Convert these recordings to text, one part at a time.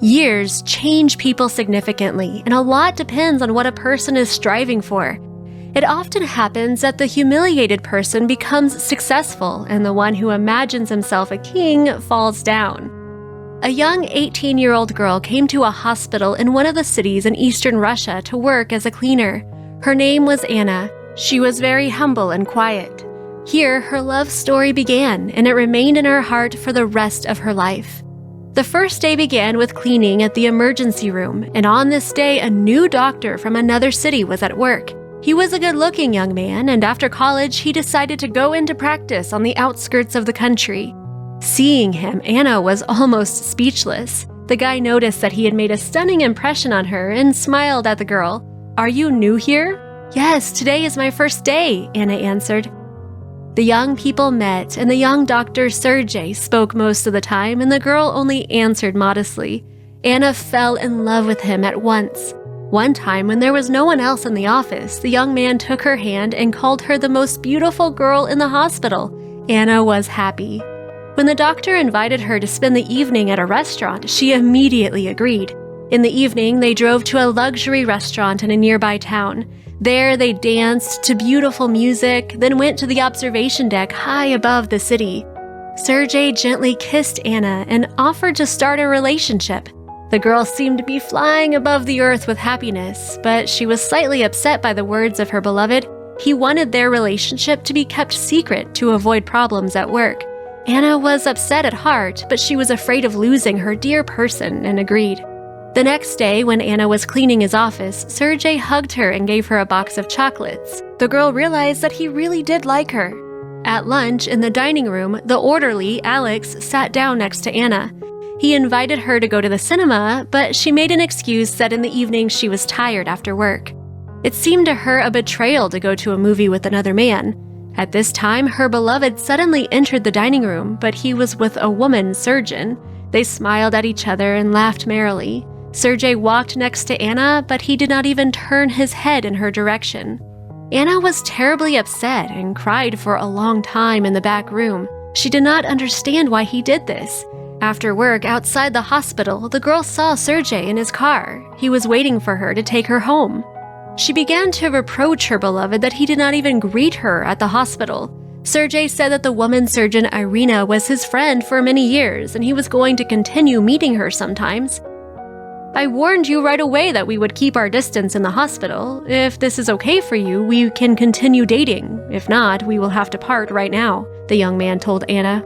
Years change people significantly, and a lot depends on what a person is striving for. It often happens that the humiliated person becomes successful, and the one who imagines himself a king falls down. A young 18-year-old girl came to a hospital in one of the cities in eastern Russia to work as a cleaner. Her name was Anna. She was very humble and quiet. Here, her love story began, and it remained in her heart for the rest of her life. The first day began with cleaning at the emergency room, and on this day, a new doctor from another city was at work. He was a good-looking young man, and after college, he decided to go into practice on the outskirts of the country. Seeing him, Anna was almost speechless. The guy noticed that he had made a stunning impression on her and smiled at the girl. "Are you new here?" "Yes, today is my first day," Anna answered. The young people met, and the young doctor Sergey spoke most of the time, and the girl only answered modestly. Anna fell in love with him at once. One time, when there was no one else in the office, the young man took her hand and called her the most beautiful girl in the hospital. Anna was happy. When the doctor invited her to spend the evening at a restaurant, she immediately agreed. In the evening, they drove to a luxury restaurant in a nearby town. There, they danced to beautiful music, then went to the observation deck high above the city. Sergey gently kissed Anna and offered to start a relationship. The girl seemed to be flying above the earth with happiness, but she was slightly upset by the words of her beloved. He wanted their relationship to be kept secret to avoid problems at work. Anna was upset at heart, but she was afraid of losing her dear person and agreed. The next day, when Anna was cleaning his office, Sergey hugged her and gave her a box of chocolates. The girl realized that he really did like her. At lunch, in the dining room, the orderly, Alex, sat down next to Anna. He invited her to go to the cinema, but she made an excuse that in the evening she was tired after work. It seemed to her a betrayal to go to a movie with another man. At this time, her beloved suddenly entered the dining room, but he was with a woman surgeon. They smiled at each other and laughed merrily. Sergey walked next to Anna, but he did not even turn his head in her direction. Anna was terribly upset and cried for a long time in the back room. She did not understand why he did this. After work, outside the hospital, the girl saw Sergey in his car. He was waiting for her to take her home. She began to reproach her beloved that he did not even greet her at the hospital. Sergey said that the woman surgeon Irina was his friend for many years, and he was going to continue meeting her sometimes. "I warned you right away that we would keep our distance in the hospital. If this is okay for you, we can continue dating. If not, we will have to part right now," the young man told Anna.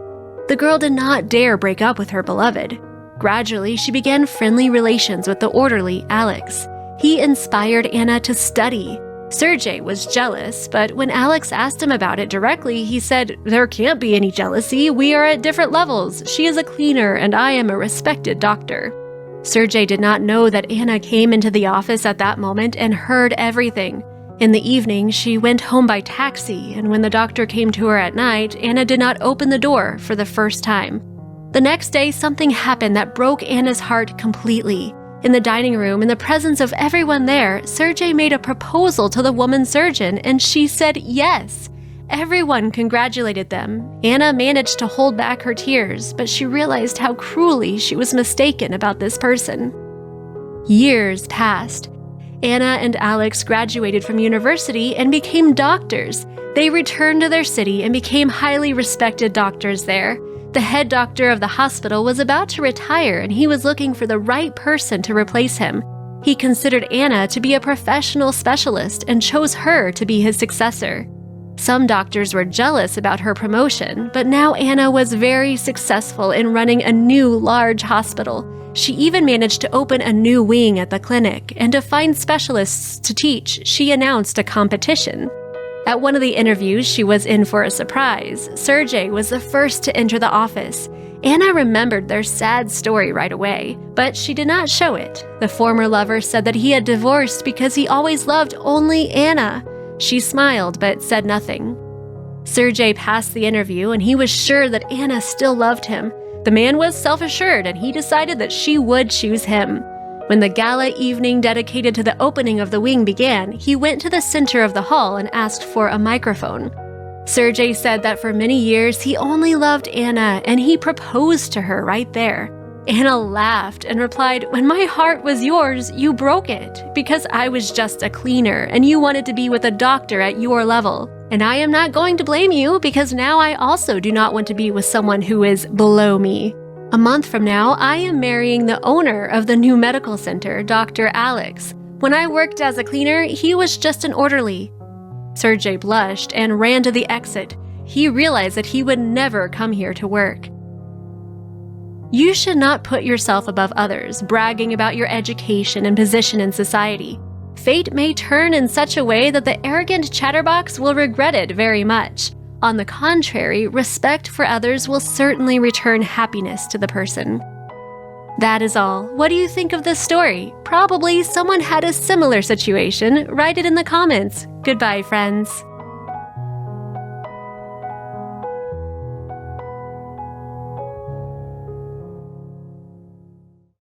The girl did not dare break up with her beloved. Gradually, she began friendly relations with the orderly, Alex. He inspired Anna to study. Sergey was jealous, but when Alex asked him about it directly, he said, "There can't be any jealousy. We are at different levels. She is a cleaner, and I am a respected doctor." Sergey did not know that Anna came into the office at that moment and heard everything. In the evening, she went home by taxi, and when the doctor came to her at night, Anna did not open the door for the first time. The next day, something happened that broke Anna's heart completely. In the dining room, in the presence of everyone there, Sergey made a proposal to the woman surgeon, and she said yes. Everyone congratulated them. Anna managed to hold back her tears, but she realized how cruelly she was mistaken about this person. Years passed. Anna and Alex graduated from university and became doctors. They returned to their city and became highly respected doctors there. The head doctor of the hospital was about to retire, and he was looking for the right person to replace him. He considered Anna to be a professional specialist and chose her to be his successor. Some doctors were jealous about her promotion, but now Anna was very successful in running a new large hospital. She even managed to open a new wing at the clinic, and to find specialists to teach, she announced a competition. At one of the interviews, she was in for a surprise. Sergey was the first to enter the office. Anna remembered their sad story right away, but she did not show it. The former lover said that he had divorced because he always loved only Anna. She smiled but said nothing. Sergey passed the interview, and he was sure that Anna still loved him. The man was self-assured, and he decided that she would choose him. When the gala evening dedicated to the opening of the wing began, he went to the center of the hall and asked for a microphone. Sergey said that for many years he only loved Anna, and he proposed to her right there. Anna laughed and replied, "When my heart was yours, you broke it, because I was just a cleaner and you wanted to be with a doctor at your level. And I am not going to blame you, because now I also do not want to be with someone who is below me. A month from now, I am marrying the owner of the new medical center, Dr. Alex. When I worked as a cleaner, he was just an orderly." Sergey blushed and ran to the exit. He realized that he would never come here to work. You should not put yourself above others, bragging about your education and position in society. Fate may turn in such a way that the arrogant chatterbox will regret it very much. On the contrary, respect for others will certainly return happiness to the person. That is all. What do you think of this story? Probably someone had a similar situation. Write it in the comments. Goodbye, friends.